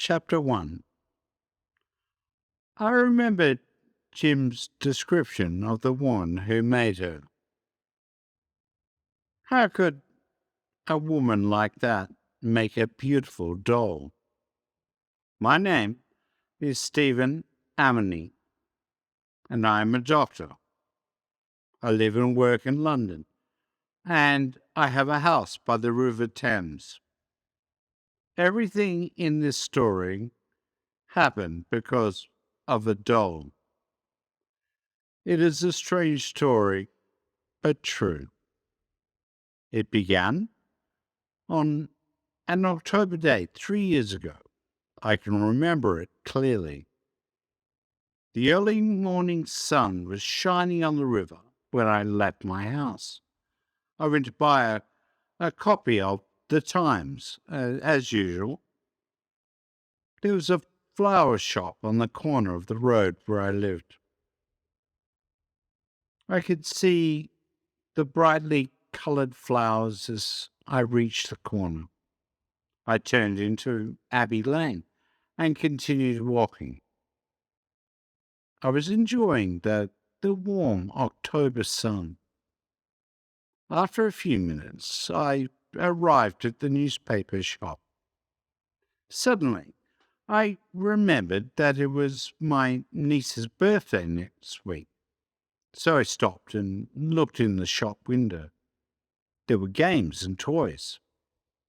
Chapter 1. I remember Jim's description of the woman who made her. How could a woman like that make a beautiful doll? My name is Stephen Amity, and I am a doctor. I live and work in London, and I have a house by the River Thames. Everything in this story happened because of a doll. It is a strange story, but true. It began on an October day 3 years ago. I can remember it clearly. The early morning sun was shining on the river when I left my house. I went to buy a copy of the Times, as usual. There was a flower shop on the corner of the road where I lived. I could see the brightly coloured flowers as I reached the corner. I turned into Abbey Lane and continued walking. I was enjoying the warm October sun. After a few minutes, I arrived at the newspaper shop. Suddenly, I remembered that it was my niece's birthday next week. So I stopped and looked in the shop window. There were games and toys,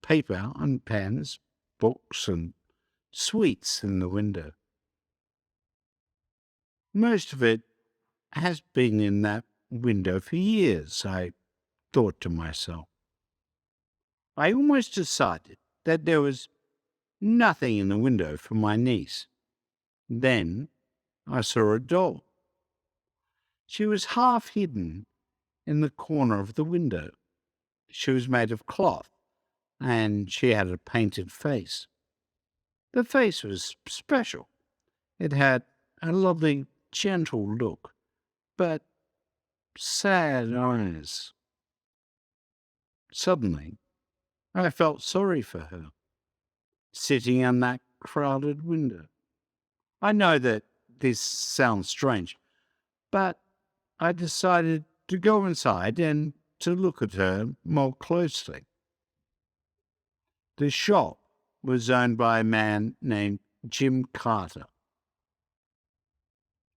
paper and pens, books and sweets in the window. Most of it has been in that window for years, I thought to myself. I almost decided that there was nothing in the window for my niece. Then I saw a doll. She was half hidden in the corner of the window. She was made of cloth, and she had a painted face. The face was special. It had a lovely, gentle look, but sad eyes. Suddenly, I felt sorry for her, sitting in that crowded window. I know that this sounds strange, but I decided to go inside and to look at her more closely. The shop was owned by a man named Jim Carter.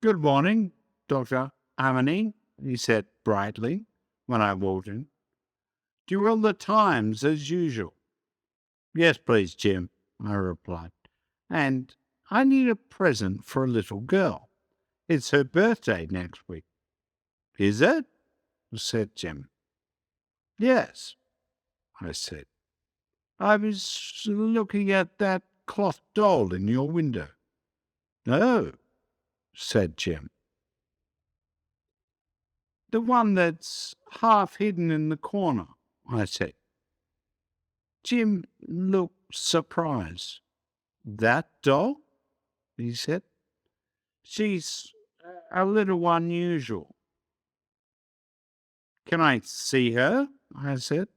"Good morning, Dr. Amity," he said brightly when I walked in. "Do you hold the Times as usual?" "Yes, please, Jim," I replied. "And I need a present for a little girl. It's her birthday next week." "Is it?" said Jim. "Yes," I said. "I was looking at that cloth doll in your window." "Oh," said Jim. "The one that's half hidden in the corner," I said. Jim looked surprised. "That doll?" he said. "She's a little unusual." "Can I see her?" I said.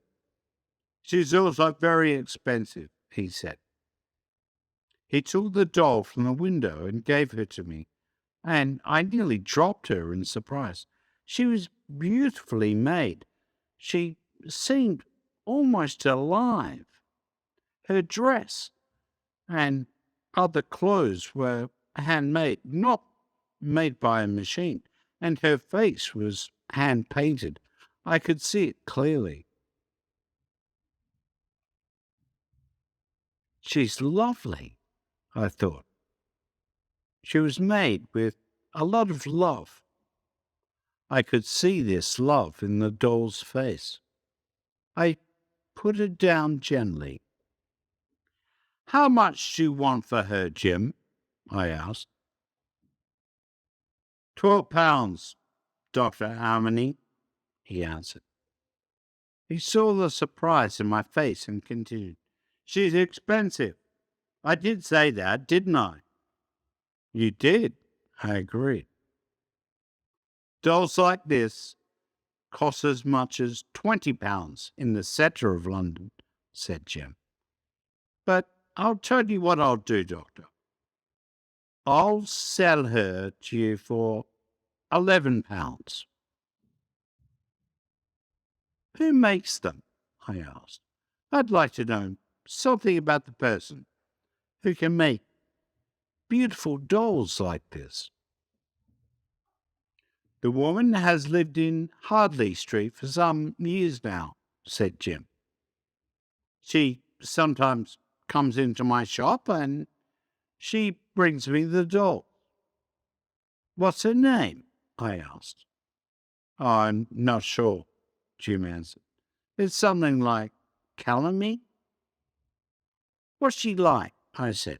"She's also very expensive," he said. He took the doll from the window and gave her to me, and I nearly dropped her in surprise. She was beautifully made. She seemed almost alive. Her dress and other clothes were handmade, not made by a machine, and her face was hand-painted. I could see it clearly. "She's lovely," I thought. She was made with a lot of love. I could see this love in the doll's face. I put it down gently. "How much do you want for her, Jim?" I asked. £12, Dr. Amity," he answered. He saw the surprise in my face and continued, "She's expensive. I did say that, didn't I?" "You did," I agreed. "Dolls like this cost as much as £20 in the centre of London," said Jim. "But I'll tell you what I'll do, Doctor. I'll sell her to you for £11. Who makes them? I asked. I'd like to know something about the person who can make beautiful dolls like this. The woman has lived in Hardley Street for some years now, said Jim. She sometimes comes into my shop and she brings me the doll. What's her name? I asked. I'm not sure, Jim answered. It's something like Calamy. What's she like? I said.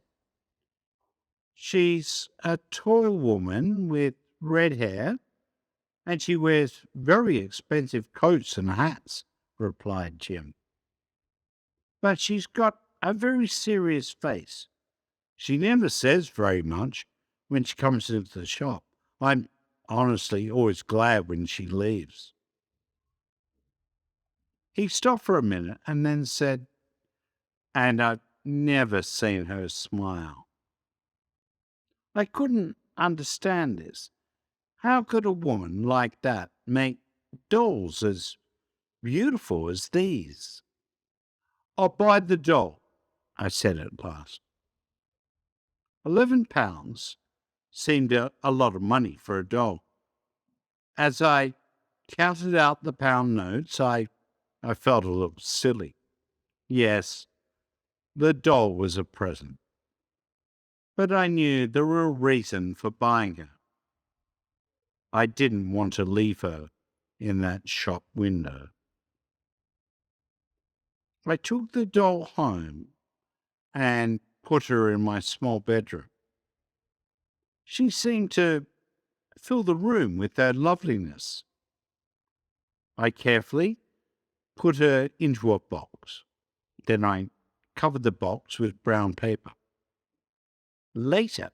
She's a tall woman with red hair, and she wears very expensive coats and hats, replied Jim. But she's got a very serious face. She never says very much when she comes into the shop. I'm honestly always glad when she leaves. He stopped for a minute and then said, and I've never seen her smile. I couldn't understand this. How could a woman like that make dolls as beautiful as these? I'll buy the doll, I said at last. £11 seemed a lot of money for a doll. As I counted out the pound notes, I felt a little silly. Yes, the doll was a present. But I knew the real reason for buying her. I didn't want to leave her in that shop window. I took the doll home and put her in my small bedroom. She seemed to fill the room with her loveliness. I carefully put her into a box. Then I covered the box with brown paper. Later,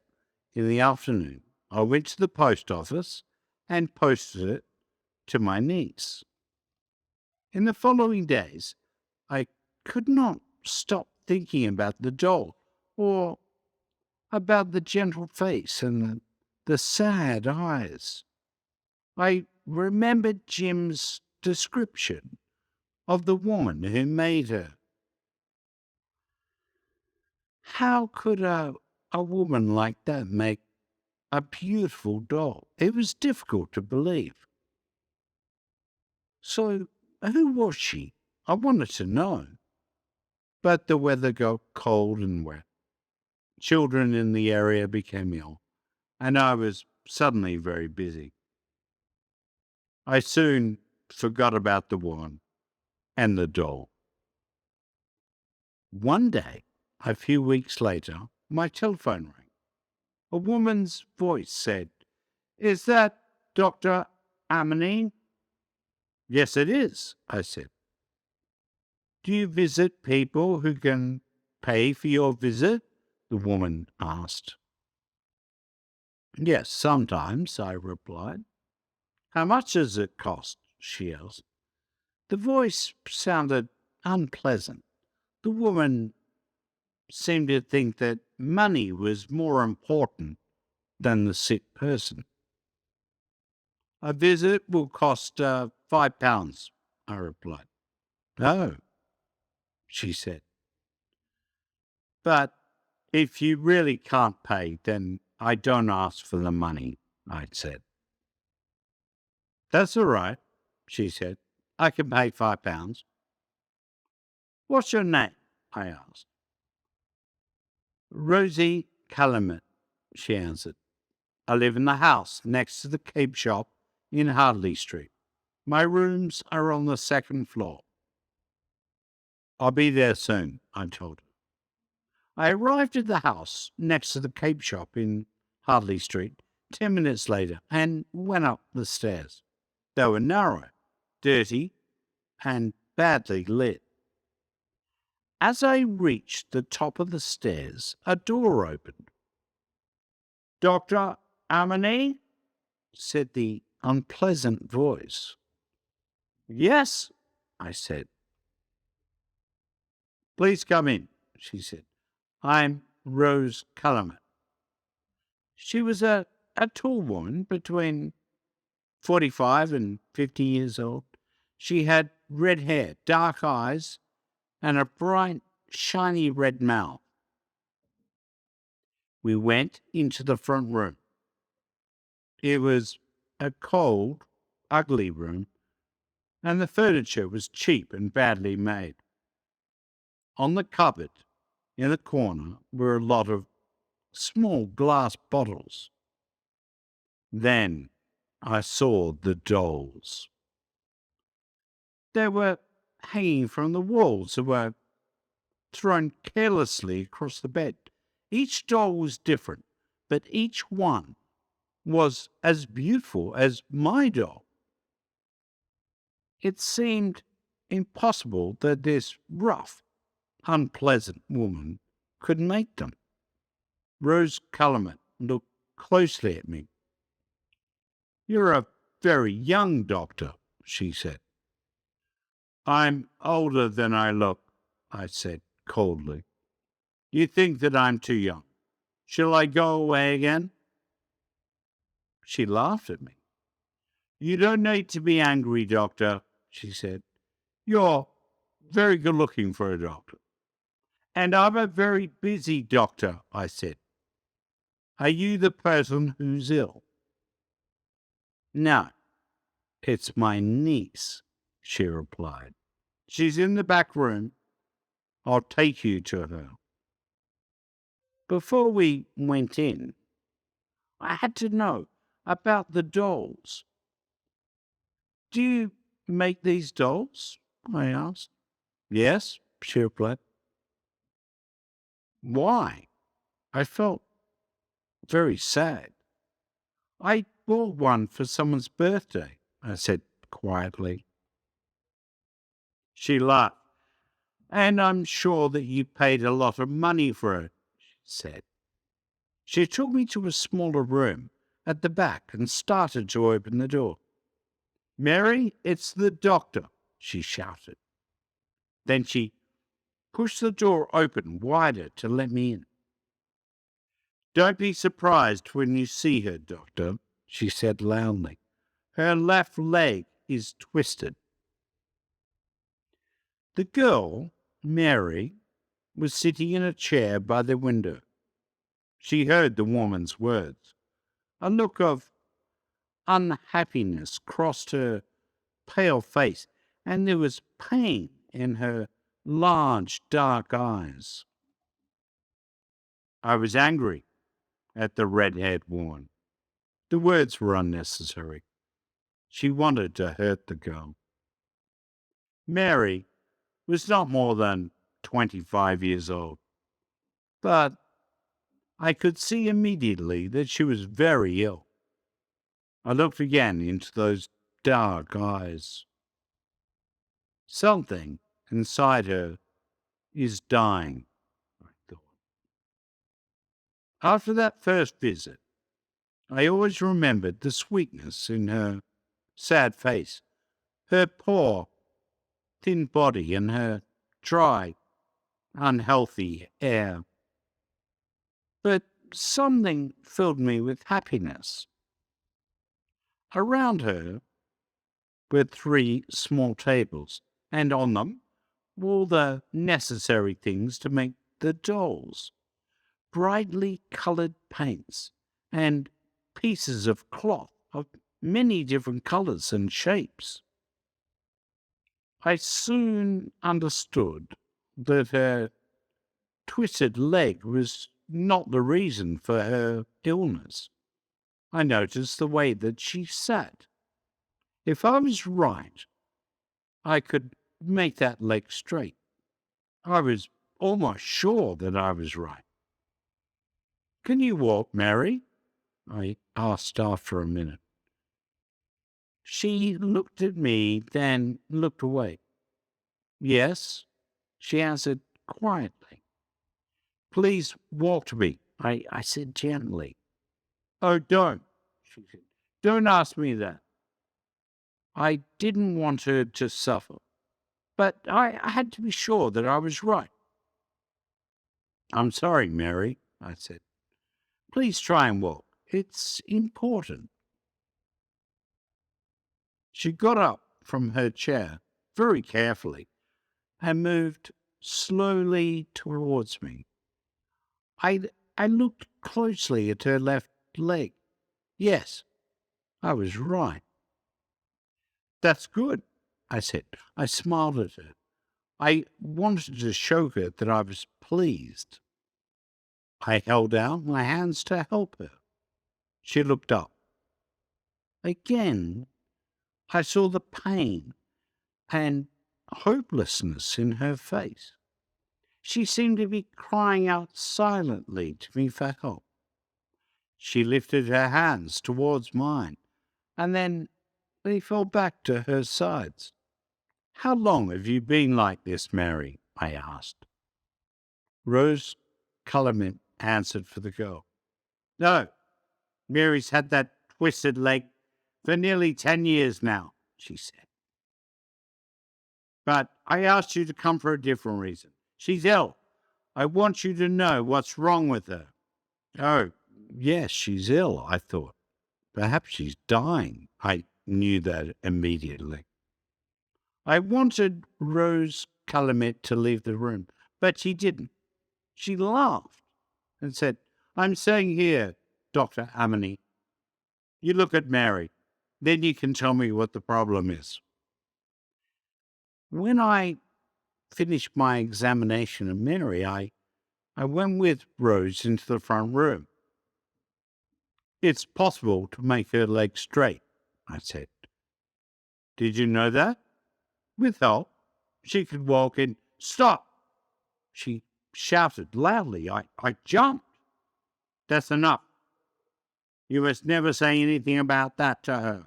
in the afternoon, I went to the post office and posted it to my niece. In the following days, I could not stop thinking about the doll, or about the gentle face and the sad eyes. I remembered Jim's description of the woman who made her. How could a woman like that make a beautiful doll? It was difficult to believe. So, who was she? I wanted to know. But the weather got cold and wet. Children in the area became ill, and I was suddenly very busy. I soon forgot about the woman and the doll. One day, a few weeks later, my telephone rang. A woman's voice said, "Is that Dr. Amani?" "Yes, it is," I said. "Do you visit people who can pay for your visit?" the woman asked. "Yes, sometimes," I replied. "How much does it cost?" she asked. The voice sounded unpleasant. The woman seemed to think that money was more important than the sick person. "A visit will cost £5, I replied. "Oh," she said. "But if you really can't pay, then I don't ask for the money," I said. "That's all right," she said. "I can pay £5. "What's your name?" I asked. "Rosie Calumet," she answered. "I live in the house next to the cape shop in Hardley Street. My rooms are on the second floor." "I'll be there soon," I told her. I arrived at the house next to the cape shop in Hardley Street 10 minutes later and went up the stairs. They were narrow, dirty, and badly lit. As I reached the top of the stairs, a door opened. "Dr. Amani?" said the unpleasant voice. "Yes," I said. "Please come in," she said. I'm Rose Cullerman. She was a tall woman between 45 and 50 years old. She had red hair, dark eyes, and a bright, shiny red mouth. We went into the front room. It was a cold, ugly room, and the furniture was cheap and badly made. On the cupboard in the corner were a lot of small glass bottles. Then I saw the dolls. They were hanging from the walls and were thrown carelessly across the bed. Each doll was different, but each one was as beautiful as my doll. It seemed impossible that this rough, unpleasant woman could make them. Rose Cullerman looked closely at me. "You're a very young doctor," she said. "I'm older than I look," I said coldly. "You think that I'm too young. Shall I go away again?" She laughed at me. "You don't need to be angry, doctor," she said. "You're very good looking for a doctor." "And I'm a very busy doctor," I said. "Are you the person who's ill?" "No, it's my niece," she replied. "She's in the back room. I'll take you to her." Before we went in, I had to know about the dolls. "Do you make these dolls?" I asked. "Yes," she replied. "Why?" I felt very sad. "I bought one for someone's birthday," I said quietly. She laughed. "And I'm sure that you paid a lot of money for it," she said. She took me to a smaller room at the back and started to open the door. "Mary, it's the doctor," she shouted. Then she pushed the door open wider to let me in. "Don't be surprised when you see her, doctor," she said loudly. "Her left leg is twisted." The girl, Mary, was sitting in a chair by the window. She heard the woman's words. A look of unhappiness crossed her pale face, and there was pain in her large, dark eyes. I was angry at the red-haired woman. The words were unnecessary. She wanted to hurt the girl. Mary was not more than 25 years old, but I could see immediately that she was very ill. I looked again into those dark eyes. Something inside her is dying, I thought. After that first visit, I always remembered the sweetness in her sad face, her poor, thin body, and her dry, unhealthy air. But something filled me with happiness. Around her were three small tables, and on them were all the necessary things to make the dolls: brightly coloured paints and pieces of cloth of many different colours and shapes. I soon understood that her twisted leg was not the reason for her illness. I noticed the way that she sat. If I was right, I could make that leg straight. I was almost sure that I was right. "Can you walk, Mary?" I asked after a minute. She looked at me, then looked away. "Yes," she answered quietly. "Please walk me," I said gently. "Oh, don't," she said. "Don't ask me that." I didn't want her to suffer, but I had to be sure that I was right. I'm sorry, Mary, I said. Please try and walk. It's important. She got up from her chair very carefully and moved slowly towards me. I, I looked closely at her left leg. Yes, I was right. That's good, I said. I smiled at her. I wanted to show her that I was pleased. I held out my hands to help her. She looked up. Again, I saw the pain and hopelessness in her face. She seemed to be crying out silently to me for help. She lifted her hands towards mine, and then they fell back to her sides. How long have you been like this, Mary? I asked. Rose Cullerman answered for the girl. No, Mary's had that twisted leg for nearly 10 years now, she said. But I asked you to come for a different reason. She's ill. I want you to know what's wrong with her. Oh, yes, she's ill, I thought. Perhaps she's dying. I knew that immediately. I wanted Rose Calumet to leave the room, but she didn't. She laughed and said, I'm staying here, Dr. Amany. You look at Mary. Then you can tell me what the problem is. When I finished my examination of Mary, I went with Rose into the front room. It's possible to make her leg straight, I said. Did you know that? With help, she could walk in. Stop! She shouted loudly. I jumped. That's enough. You must never say anything about that to her.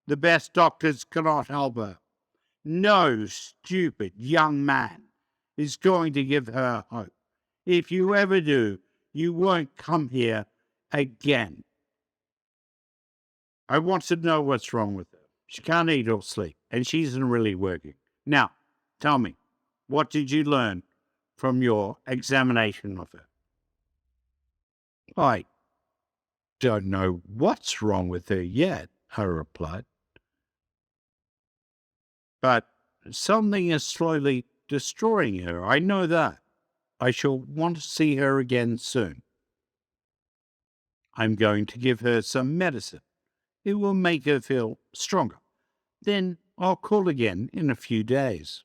The best doctors cannot help her. No stupid young man is going to give her hope. If you ever do, you won't come here again. I want to know what's wrong with her. She can't eat or sleep, and she isn't really working. Now, tell me, what did you learn from your examination of her? I don't know what's wrong with her yet, I replied. But something is slowly destroying her. I know that. I shall want to see her again soon. I'm going to give her some medicine. It will make her feel stronger. Then I'll call again in a few days.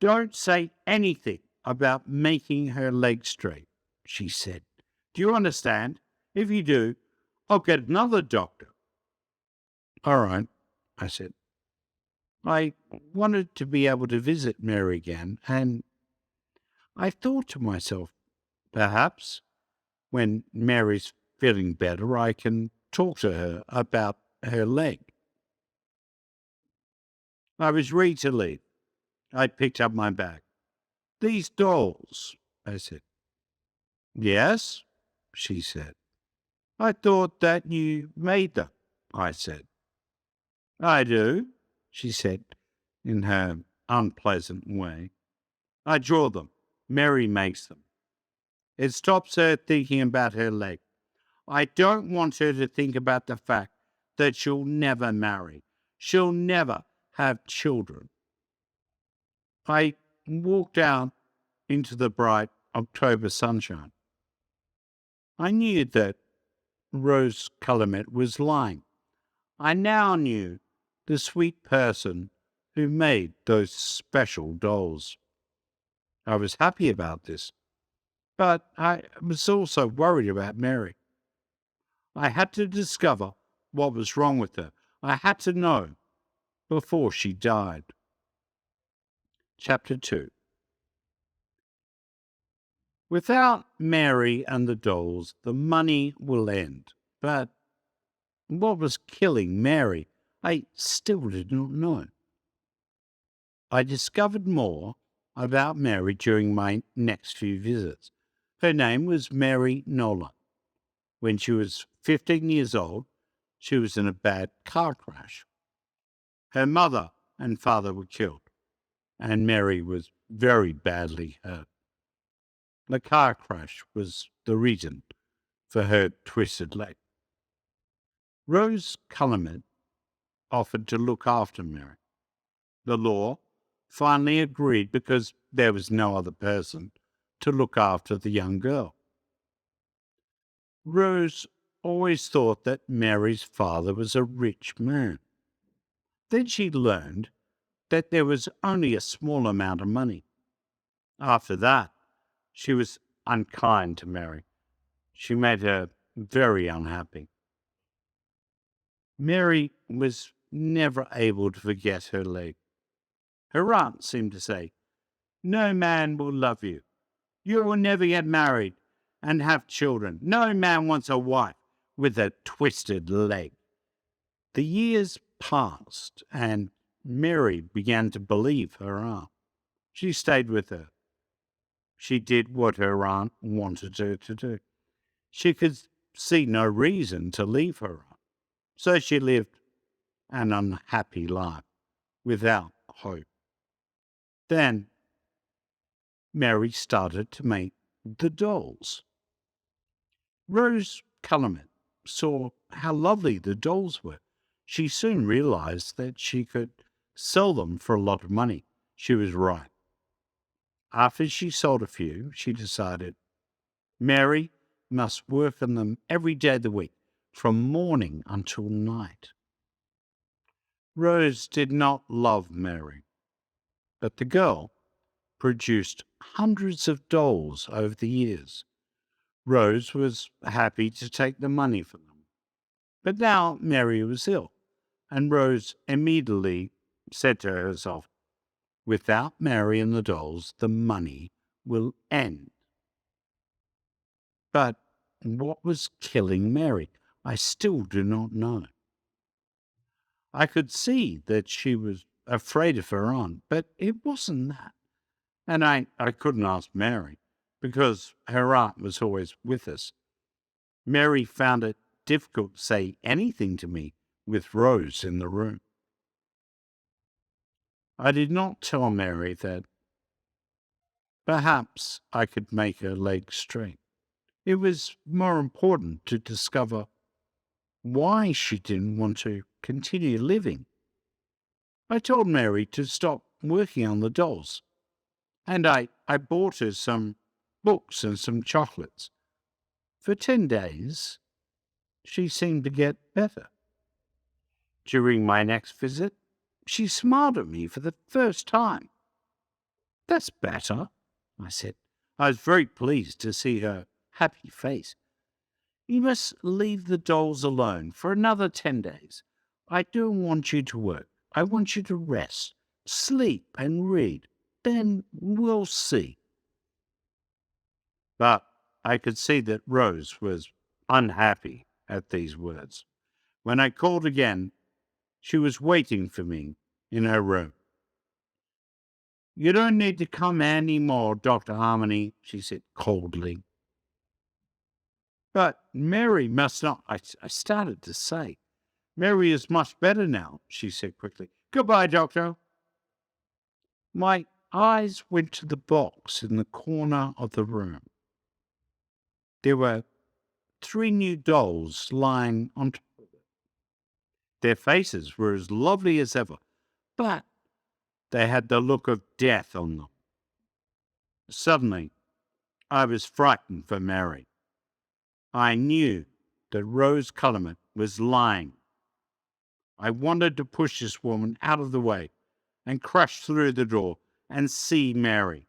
Don't say anything about making her leg straight, she said. Do you understand? If you do, I'll get another doctor. All right, I said. I wanted to be able to visit Mary again, and I thought to myself, perhaps when Mary's feeling better, I can talk to her about her leg. I was ready to leave. I picked up my bag. These dolls, I said. Yes, she said. I thought that you made them, I said. I do, she said in her unpleasant way. I draw them. Mary makes them. It stops her thinking about her leg. I don't want her to think about the fact that she'll never marry. She'll never have children. I walked out into the bright October sunshine. I knew that Rose Calumet was lying. I now knew the sweet person who made those special dolls. I was happy about this, but I was also worried about Mary. I had to discover what was wrong with her. I had to know before she died. Chapter 2. Without Mary and the dolls, the money will end. But what was killing Mary, I still did not know. I discovered more about Mary during my next few visits. Her name was Mary Nora. When she was 15 years old, she was in a bad car crash. Her mother and father were killed, and Mary was very badly hurt. The car crash was the reason for her twisted leg. Rose Cullerman offered to look after Mary. The law finally agreed because there was no other person to look after the young girl. Rose always thought that Mary's father was a rich man. Then she learned that there was only a small amount of money. After that, she was unkind to Mary. She made her very unhappy. Mary was never able to forget her leg. Her aunt seemed to say, "No man will love you. You will never get married and have children. No man wants a wife with a twisted leg." The years passed, and Mary began to believe her aunt. She stayed with her. She did what her aunt wanted her to do. She could see no reason to leave her aunt, so she lived an unhappy life without hope. Then Mary started to make the dolls. Rose Cullerman saw how lovely the dolls were. She soon realized that she could sell them for a lot of money. She was right. After she sold a few, she decided Mary must work on them every day of the week, from morning until night. Rose did not love Mary, but the girl produced hundreds of dolls over the years. Rose was happy to take the money for them. But now Mary was ill, and Rose immediately said to herself, "Without Mary and the dolls, the money will end." But what was killing Mary? I still do not know. I could see that she was afraid of her aunt, but it wasn't that. And I couldn't ask Mary, because her aunt was always with us. Mary found it difficult to say anything to me with Rose in the room. I did not tell Mary that perhaps I could make her leg straight. It was more important to discover why she didn't want to continue living. I told Mary to stop working on the dolls, and I bought her some books and some chocolates. For 10 days, she seemed to get better. During my next visit, she smiled at me for the first time. "That's better," I said. I was very pleased to see her happy face. "You must leave the dolls alone for another 10 days. I don't want you to work. I want you to rest, sleep, and read. Then we'll see." But I could see that Rose was unhappy at these words. When I called again, she was waiting for me in her room. "You don't need to come any more, Dr. Harmony," she said coldly. "But Mary must not," I started to say. "Mary is much better now," she said quickly. "Goodbye, Doctor." My eyes went to the box in the corner of the room. There were 3 new dolls lying on top of it. Their faces were as lovely as ever, but they had the look of death on them. Suddenly, I was frightened for Mary. I knew that Rose Cullerman was lying. I wanted to push this woman out of the way and crash through the door and see Mary.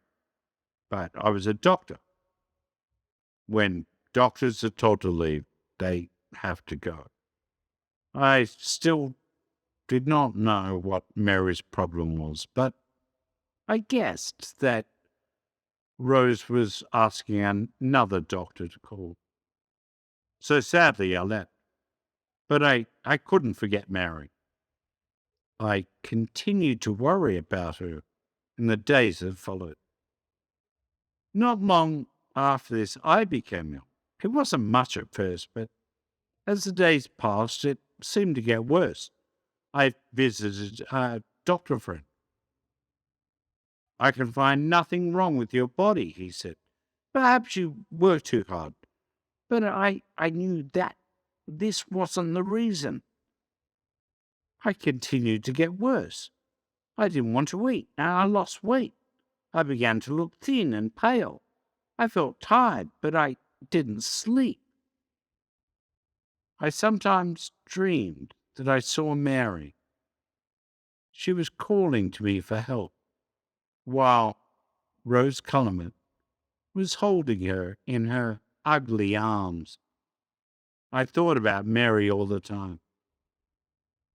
But I was a doctor. When doctors are told to leave, they have to go. I still did not know what Mary's problem was, but I guessed that Rose was asking another doctor to call. So sadly, I left. But I couldn't forget Mary. I continued to worry about her in the days that followed. Not long after this, I became ill. It wasn't much at first, but as the days passed, it seemed to get worse. I visited a doctor friend. "I can find nothing wrong with your body," he said, Perhaps you work too hard. But I knew that this wasn't the reason. I continued to get worse. I didn't want to eat, and I lost weight. I began to look thin and pale. I felt tired, but I didn't sleep. I sometimes dreamed that I saw Mary. She was calling to me for help, while Rose Cullinan was holding her in her ugly arms. I thought about Mary all the time.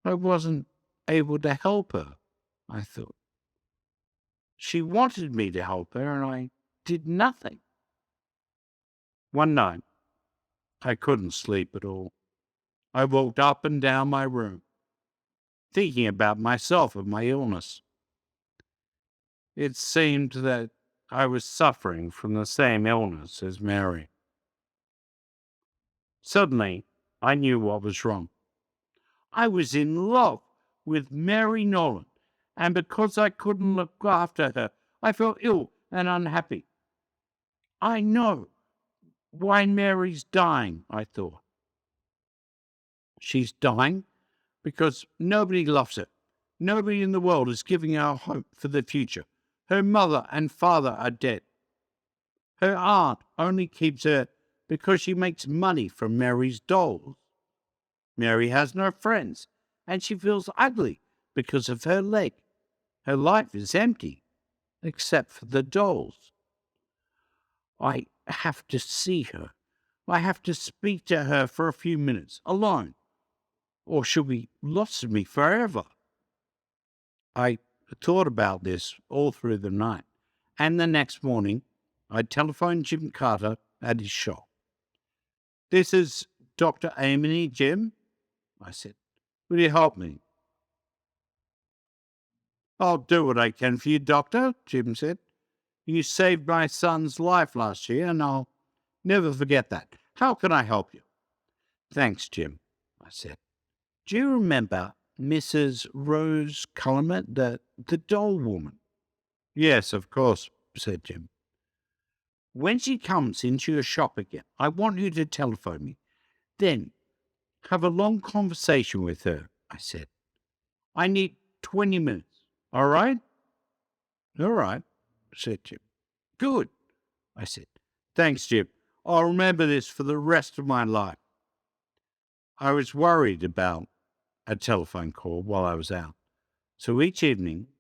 I wasn't able to help her, I thought. She wanted me to help her, and I did nothing. One night, I couldn't sleep at all. I walked up and down my room, thinking about myself and my illness. It seemed that I was suffering from the same illness as Mary. Suddenly, I knew what was wrong. I was in love with Mary Nolan, and because I couldn't look after her, I felt ill and unhappy. I know why Mary's dying, I thought. She's dying because nobody loves her. Nobody in the world is giving her hope for the future. Her mother and father are dead. Her aunt only keeps her because she makes money from Mary's dolls. Mary has no friends, and she feels ugly because of her leg. Her life is empty, except for the dolls. I have to see her. I have to speak to her for a few minutes, alone, or she'll be lost to me forever. I thought about this all through the night, and the next morning I telephoned Jim Carter at his shop. "This is Dr. Amony, Jim," I said. "Will you help me?" "I'll do what I can for you, Doctor," Jim said. "You saved my son's life last year, and I'll never forget that. How can I help you?" "Thanks, Jim," I said. "Do you remember Mrs. Rose Cullinan, the doll woman?" "Yes, of course," said Jim. "When she comes into your shop again, I want you to telephone me. Then have a long conversation with her," I said. "I need 20 minutes. All right?" "All right," said Jim. "Good," I said. "Thanks, Jim. I'll remember this for the rest of my life." I was worried about a telephone call while I was out. So each evening,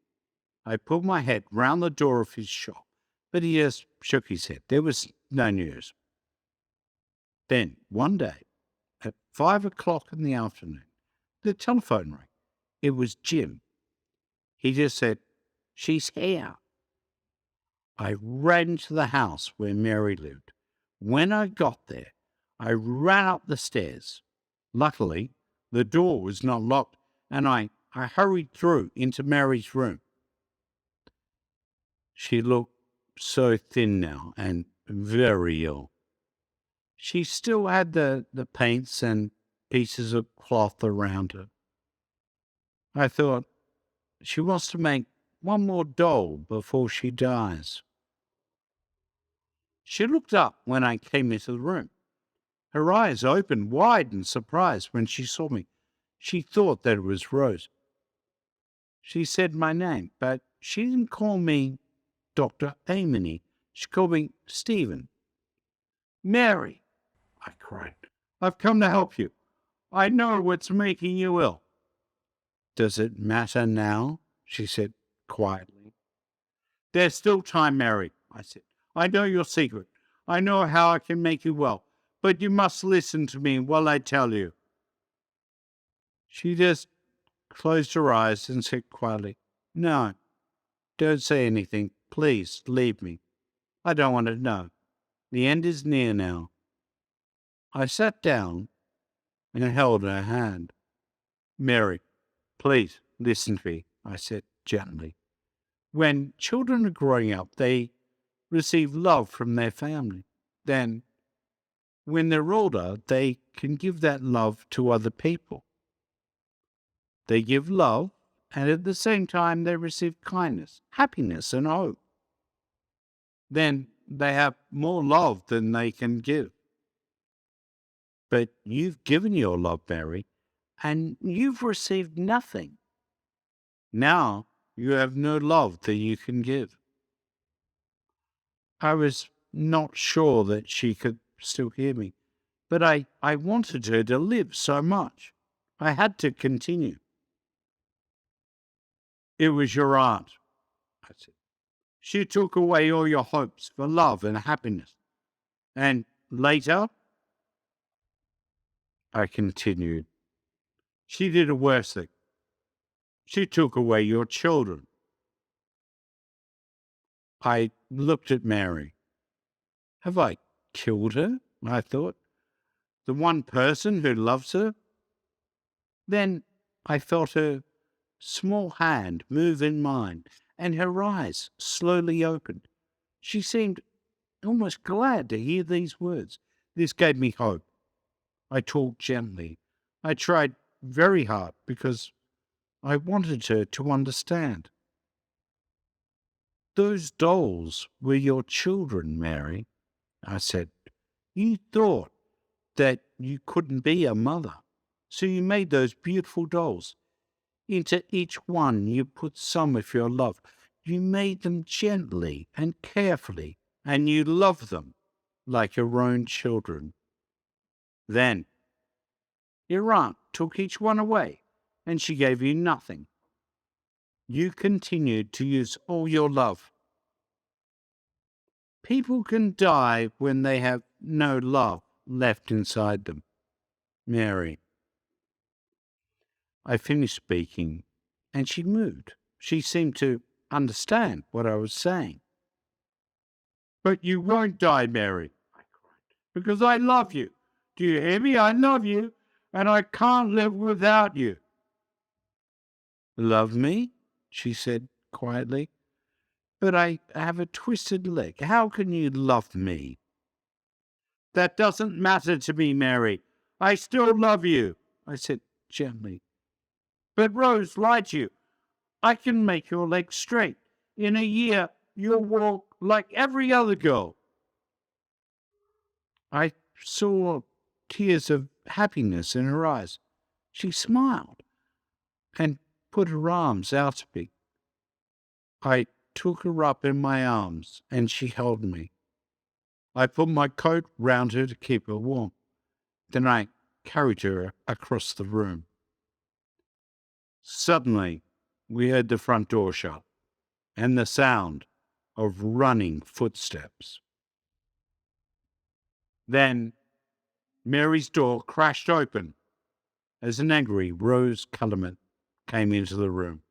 I put my head round the door of his shop, but he just shook his head. There was no news. Then, one day, at 5 o'clock in the afternoon, the telephone rang. It was Jim. He just said, "She's here." I ran to the house where Mary lived. When I got there, I ran up the stairs. Luckily, the door was not locked, and I hurried through into Mary's room. She looked so thin now and very ill. She still had the paints and pieces of cloth around her. I thought, she wants to make one more doll before she dies. She looked up when I came into the room. Her eyes opened wide in surprise when she saw me. She thought that it was Rose. She said my name, but she didn't call me Dr. Amony. She called me Stephen. "Mary," I cried, "I've come to help you. I know what's making you ill." "Does it matter now?" she said quietly. "There's still time, Mary," I said. "I know your secret. I know how I can make you well. But you must listen to me while I tell you." She just closed her eyes and said quietly, "No, don't say anything. Please leave me. I don't want to know. The end is near now." I sat down and held her hand. "Mary, please listen to me," I said gently. "When children are growing up, they receive love from their family. Then, when they're older, they can give that love to other people. They give love, and at the same time, they receive kindness, happiness, and hope. Then, they have more love than they can give. But you've given your love, Mary, and you've received nothing. Now you have no love that you can give. I was not sure that she could still hear me, but I wanted her to live so much. I had to continue. It was your aunt, I said. She took away all your hopes for love and happiness. And later, I continued, she did a worse thing. She took away your children. I looked at Mary. Have I killed her? I thought. The one person who loves her? Then I felt her small hand move in mine, and her eyes slowly opened. She seemed almost glad to hear these words. This gave me hope. I talked gently. I tried very hard because I wanted her to understand. Those dolls were your children, Mary, I said. You thought that you couldn't be a mother, so you made those beautiful dolls. Into each one you put some of your love. You made them gently and carefully, and you loved them like your own children. Then your aunt took each one away, and she gave you nothing. You continued to use all your love. People can die when they have no love left inside them. Mary. I finished speaking, and she moved. She seemed to understand what I was saying. But you won't die, Mary, I cried, because I love you. Do you hear me? I love you, and I can't live without you. Love me? She said quietly. But I have a twisted leg. How can you love me? That doesn't matter to me, Mary. I still love you, I said gently. But Rose lied to you. I can make your legs straight. In a year, you'll walk like every other girl. I saw tears of happiness in her eyes. She smiled and put her arms out to me. I took her up in my arms, and she held me. I put my coat round her to keep her warm. Then I carried her across the room. Suddenly, we heard the front door shut, and the sound of running footsteps. Then Mary's door crashed open as an angry rose colourman came into the room.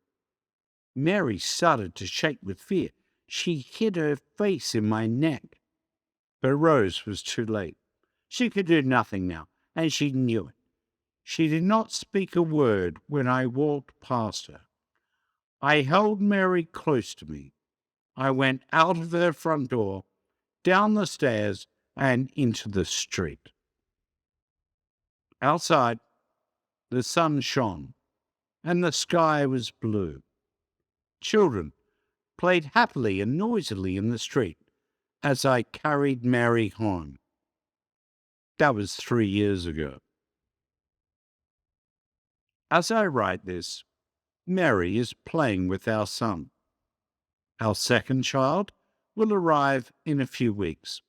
Mary started to shake with fear. She hid her face in my neck. But Rose was too late. She could do nothing now, and she knew it. She did not speak a word when I walked past her. I held Mary close to me. I went out of her front door, down the stairs, and into the street. Outside, the sun shone, and the sky was blue. Children played happily and noisily in the street as I carried Mary home. That was 3 years ago. As I write this, Mary is playing with our son. Our second child will arrive in a few weeks.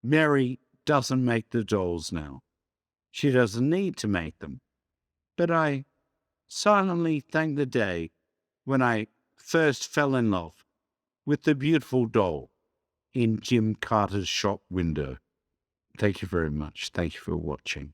Mary doesn't make the dolls now. She doesn't need to make them. But I silently thank the day when I first fell in love with the beautiful doll in Jim Carter's shop window. Thank you very much. Thank you for watching.